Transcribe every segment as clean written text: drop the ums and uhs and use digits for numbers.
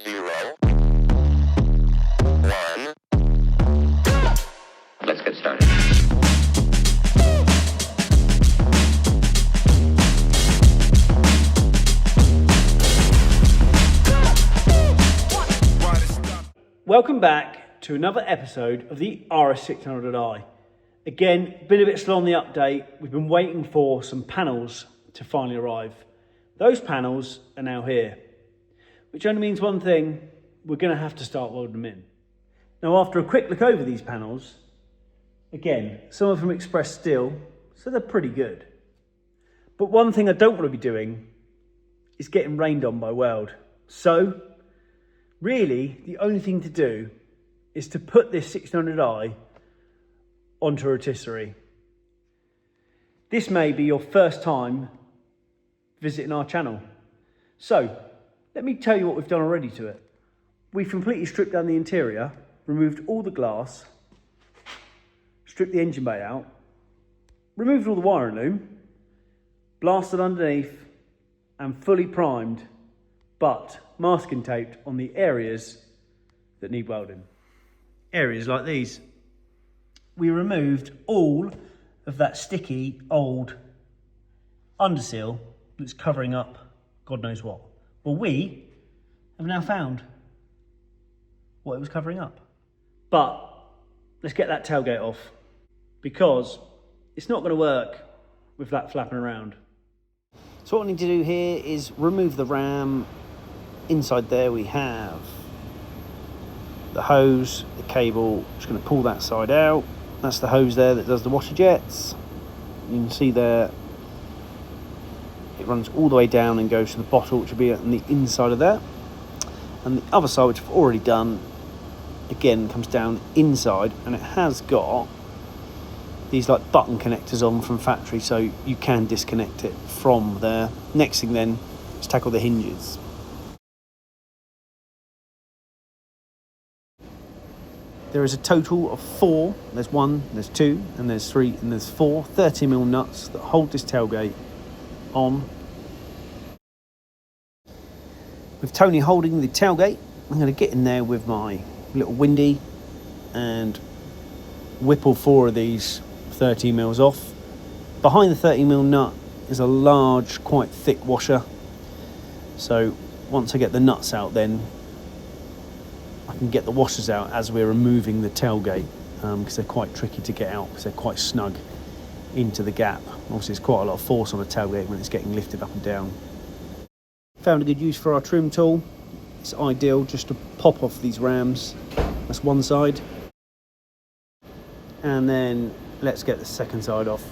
0, 1. Let's get started. Welcome back to another episode of the RS1600i. Again, been a bit slow on the update. We've been waiting for some panels to finally arrive. Those panels are now here, which only means one thing: we're going to have to start welding them in. Now, after a quick look over these panels, again, some of them express steel, so they're pretty good. But one thing I don't want to be doing is getting rained on by weld. So really, the only thing to do is to put this 1600i onto a rotisserie. This may be your first time visiting our channel. So, let me tell you what we've done already to it. We've completely stripped down the interior, removed all the glass, stripped the engine bay out, removed all the wiring loom, blasted underneath, and fully primed, but masking taped on the areas that need welding. Areas like these. We removed all of that sticky old underseal that's covering up God knows what. Well, we have now found what it was covering up. But let's get that tailgate off, because it's not going to work with that flapping around. So what I need to do here is remove the ram. Inside there we have the hose, the cable. Just going to pull that side out. That's the hose there that does the washer jets. You can see there it runs all the way down and goes to the bottle, which will be on the inside of there. And the other side, which I've already done, again comes down inside, and it has got these like button connectors on from factory, so you can disconnect it from there. Next thing then is tackle the hinges. There is a total of 4. There's 1, there's 2, and there's 3, and there's 4 30mm nuts that hold this tailgate on. With Tony holding the tailgate, I'm going to get in there with my little windy and whip all 4 of these 30mm off. Behind the 30mm nut is a large, quite thick washer. So once I get the nuts out, then I can get the washers out as we're removing the tailgate, because they're quite tricky to get out because they're quite snug into the gap. Obviously there's quite a lot of force on a tailgate when it's getting lifted up and down. Found a good use for our trim tool. It's ideal just to pop off these rams. That's one side. And then let's get the second side off.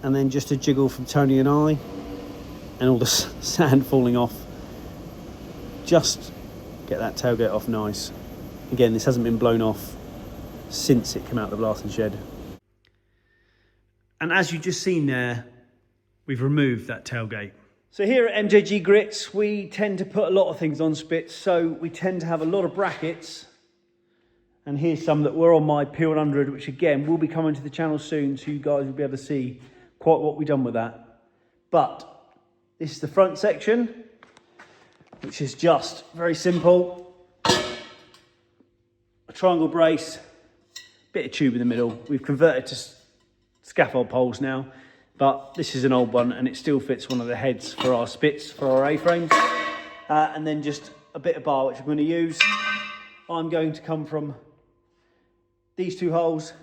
And then just a jiggle from Tony and I, and all the sand falling off. Just get that tailgate off nice. Again, this hasn't been blown off since it came out of the blasting shed. And as you've just seen there, we've removed that tailgate. So here at MJG Grits, we tend to put a lot of things on spits, so we tend to have a lot of brackets. And here's some that were on my P100, which again will be coming to the channel soon, so you guys will be able to see quite what we've done with that. But this is the front section, which is just very simple. A triangle brace, bit of tube in the middle. We've converted to scaffold poles now, but this is an old one and it still fits one of the heads for our spits, for our A-frames. And then just a bit of bar, which I'm going to use. I'm going to come from these 2 holes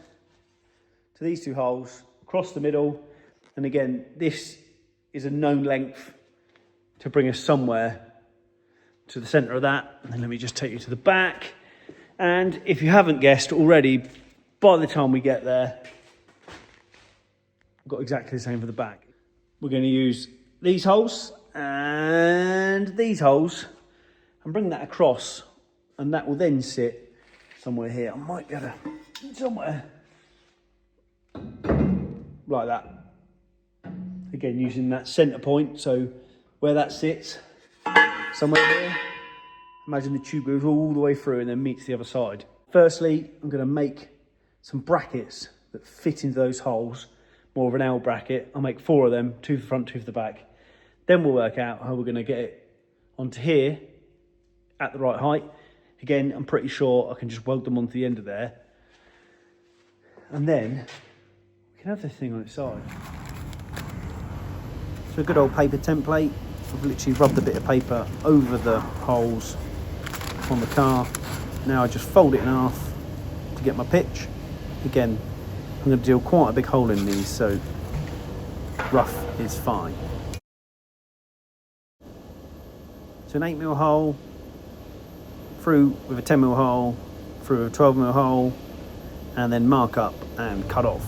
to these 2 holes, across the middle. And again, this is a known length to bring us somewhere to the centre of that. And then let me just take you to the back. And if you haven't guessed already, by the time we get there, I've got exactly the same for the back. We're going to use these holes and these holes and bring that across, and that will then sit somewhere here. I might be able to, somewhere like that. Again, using that centre point, so where that sits, somewhere here. Imagine the tube goes all the way through and then meets the other side. Firstly, I'm going to make some brackets that fit into those holes, more of an L bracket. I'll make 4 of them, 2 for the front, 2 for the back. Then we'll work out how we're going to get it onto here at the right height. Again, I'm pretty sure I can just weld them onto the end of there. And then we can have this thing on its side. So a good old paper template. I've literally rubbed a bit of paper over the holes on the car. Now I just fold it in half to get my pitch. Again, I'm going to drill quite a big hole in these, so rough is fine. So an 8mm hole, through with a 10mm hole, through with a 12mm hole, and then mark up and cut off.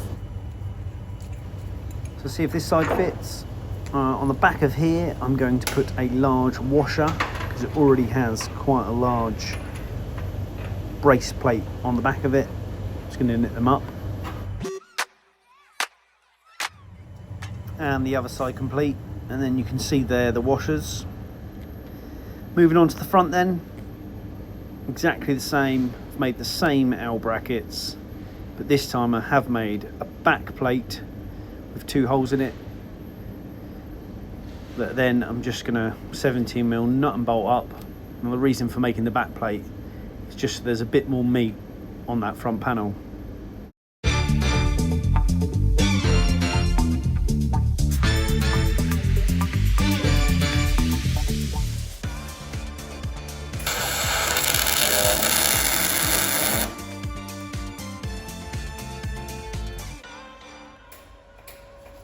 So see if this side fits. On the back of here, I'm going to put a large washer because it already has quite a large brace plate on the back of it. Just going to knit them up. And the other side complete, and then you can see there the washers. Moving on to the front then, exactly the same. I've made the same L brackets, but this time I have made a back plate with 2 holes in it. But then I'm just gonna 17mm nut and bolt up. And the reason for making the back plate is just so there's a bit more meat on that front panel.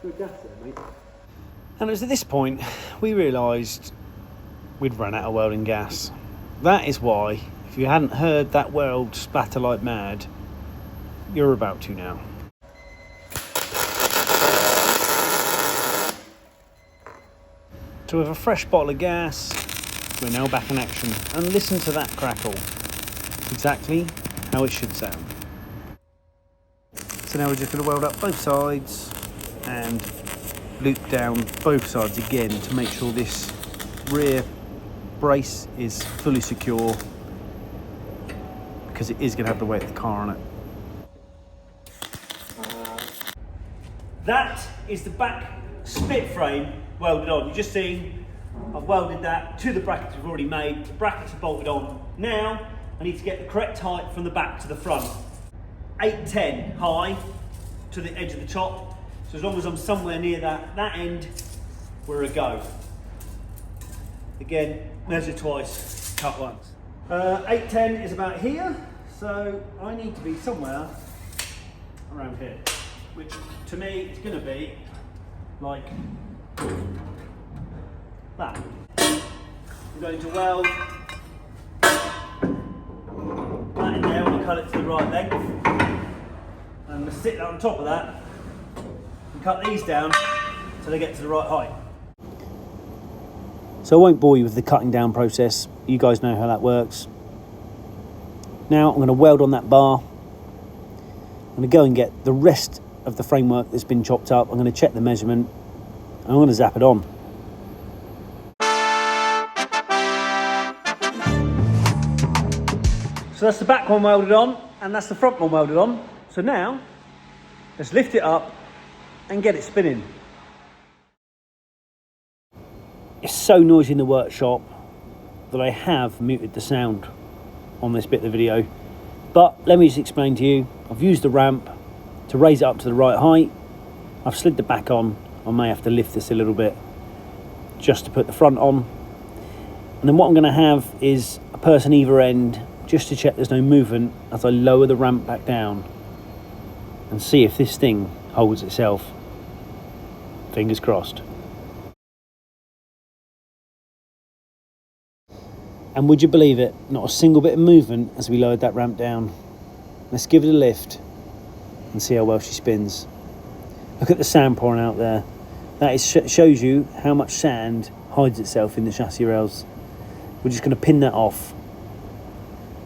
Good gas there, mate. And it was at this point we realised we'd run out of welding gas. That is why, if you hadn't heard that weld splatter like mad, you're about to now. So with a fresh bottle of gas, we're now back in action, and listen to that crackle. Exactly how it should sound. So now we're just going to weld up both sides and loop down both sides again to make sure this rear brace is fully secure, because it is going to have the weight of the car on it. That is the back split frame welded on. You've just seen I've welded that to the brackets we've already made. The brackets are bolted on. Now I need to get the correct height from the back to the front. 810 high to the edge of the top. So as long as I'm somewhere near that end, we're a go. Again, measure twice, cut once. 810 is about here, so I need to be somewhere around here, which to me is going to be like that. I'm going to weld that in there when I cut it to the right length. I'm going to sit that on top of that. Cut these down so they get to the right height. So I won't bore you with the cutting down process. You guys know how that works. Now I'm going to weld on that bar. I'm going to go and get the rest of the framework that's been chopped up. I'm going to check the measurement and I'm going to zap it on. So that's the back one welded on and that's the front one welded on. So now let's lift it up and get it spinning. It's so noisy in the workshop that I have muted the sound on this bit of the video, but let me just explain to you. I've used the ramp to raise it up to the right height. I've slid the back on. I may have to lift this a little bit just to put the front on, and then what I'm going to have is a person either end just to check there's no movement as I lower the ramp back down and see if this thing holds itself. Fingers crossed. And would you believe it, not a single bit of movement as we lowered that ramp down. Let's give it a lift and see how well she spins. Look at the sand pouring out there. That shows you how much sand hides itself in the chassis rails. We're just going to pin that off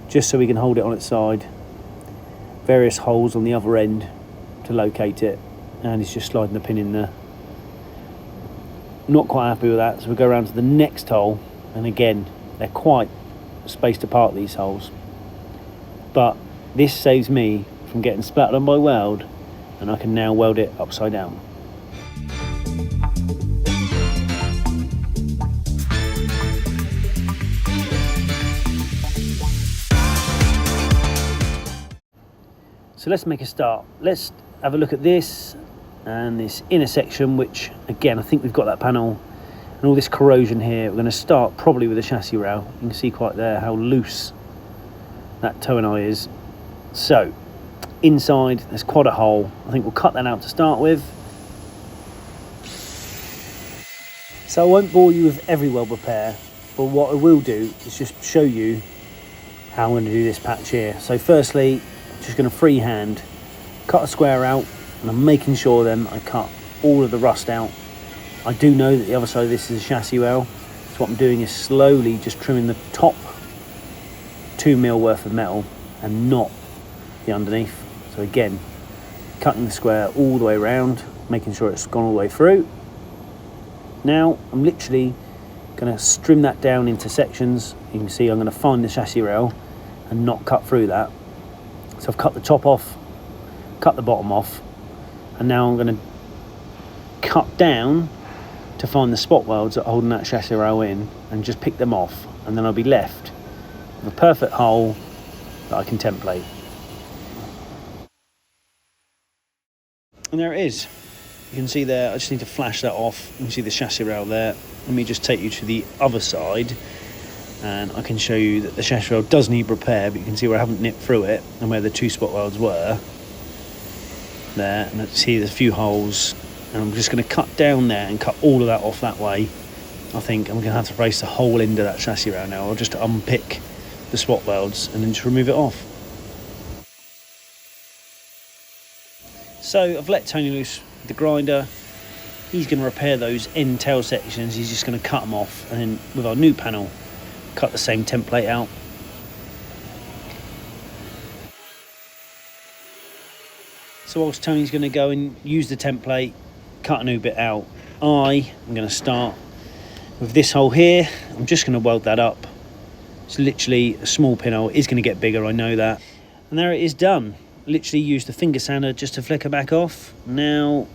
just so we can hold it on its side. Various holes on the other end to locate it, and it's just sliding the pin in there. Not quite happy with that, so we'll go around to the next hole, and again they're quite spaced apart, these holes, but this saves me from getting splattered on by weld, and I can now weld it upside down. So let's make a start. Let's have a look at this and this inner section, which again, I think we've got that panel and all this corrosion here. We're going to start probably with the chassis rail. You can see quite there how loose that toe and eye is. So inside there's quite a hole. I think we'll cut that out to start with. So I won't bore you with every weld repair, but what I will do is just show you how I'm going to do this patch here. So firstly, I'm just going to freehand cut a square out, and I'm making sure then I cut all of the rust out. I do know that the other side of this is a chassis rail, so what I'm doing is slowly just trimming the top 2mm worth of metal and not the underneath. So again, cutting the square all the way around, making sure it's gone all the way through. Now I'm literally going to trim that down into sections. You can see I'm going to find the chassis rail and not cut through that. So I've cut the top off, cut the bottom off, and now I'm going to cut down to find the spot welds that are holding that chassis rail in and just pick them off, and then I'll be left with a perfect hole that I can template. And there it is. You can see there, I just need to flash that off. You can see the chassis rail there. Let me just take you to the other side, and I can show you that the chassis rail does need repair, but you can see where I haven't nipped through it and where the two spot welds were there, and see there's a few holes, and I'm just going to cut down there and cut all of that off that way. I think I'm going to have to brace the whole end of that chassis rail now. I'll just unpick the spot welds and then just remove it off. So I've let Tony loose with the grinder. He's going to repair those end tail sections. He's just going to cut them off, and then with our new panel, cut the same template out. So whilst Tony's going to go and use the template, cut a new bit out, I'm going to start with this hole here. I'm just going to weld that up. It's literally a small pinhole. It is going to get bigger, I know that. And there it is done. Literally used the finger sander just to flick it back off. Now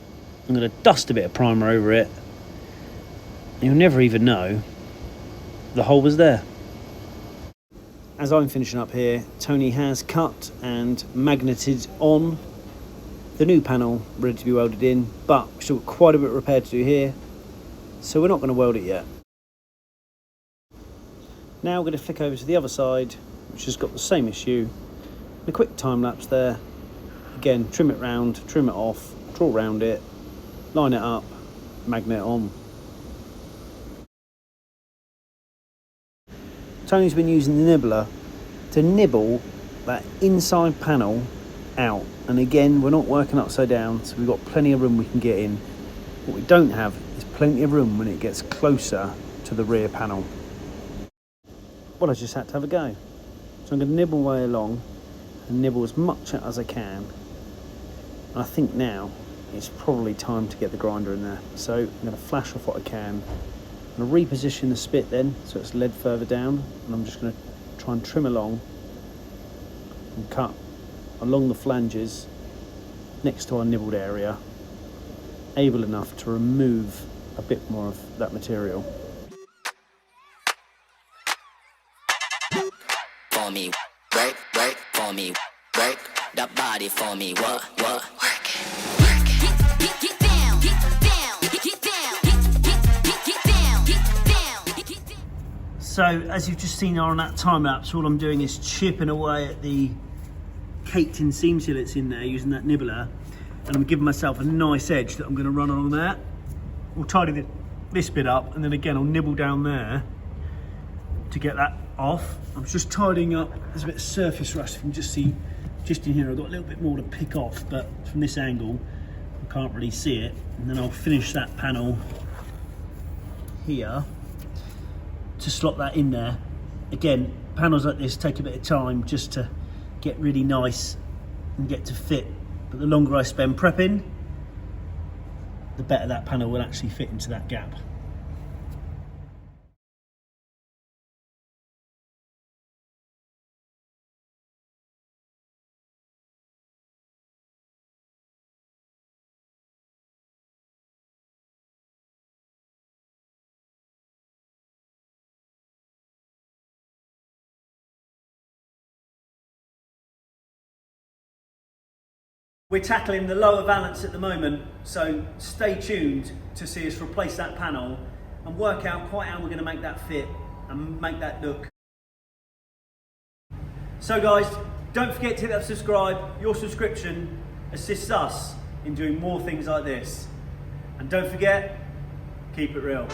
I'm going to dust a bit of primer over it. You'll never even know the hole was there. As I'm finishing up here, Tony has cut and magneted on the new panel, ready to be welded in, but we've still got quite a bit of repair to do here, so we're not going to weld it yet. Now we're going to flick over to the other side, which has got the same issue. A quick time lapse there. Again, trim it round, trim it off, draw round it, line it up, magnet on. Tony's been using the nibbler to nibble that inside panel out, and again, we're not working upside down, so we've got plenty of room we can get in. What we don't have is plenty of room when it gets closer to the rear panel. Well, I just had to have a go. So I'm going to nibble way along and nibble as much as I can. And I think now it's probably time to get the grinder in there. So I'm going to flash off what I can. I'm going to reposition the spit then so it's led further down, and I'm just going to try and trim along and cut along the flanges next to our nibbled area, able enough to remove a bit more of that material. For me, work, work, for me, work, the body for me, work, work, work it. Get down, get down, get down, get down, get down. So as you've just seen on that time lapse, all I'm doing is chipping away at the caked in seam seal that's in there using that nibbler, and I'm giving myself a nice edge that I'm going to run along there. We'll tidy this bit up, and then again I'll nibble down there to get that off. I'm just tidying up. There's a bit of surface rust. You can just see just in here I've got a little bit more to pick off, but from this angle I can't really see it. And then I'll finish that panel here to slot that in there. Again, panels like this take a bit of time just to get really nice and get to fit, but the longer I spend prepping, the better that panel will actually fit into that gap. We're tackling the lower valance at the moment, so stay tuned to see us replace that panel and work out quite how we're going to make that fit and make that look. So guys, don't forget to hit that subscribe. Your subscription assists us in doing more things like this. And don't forget, keep it real.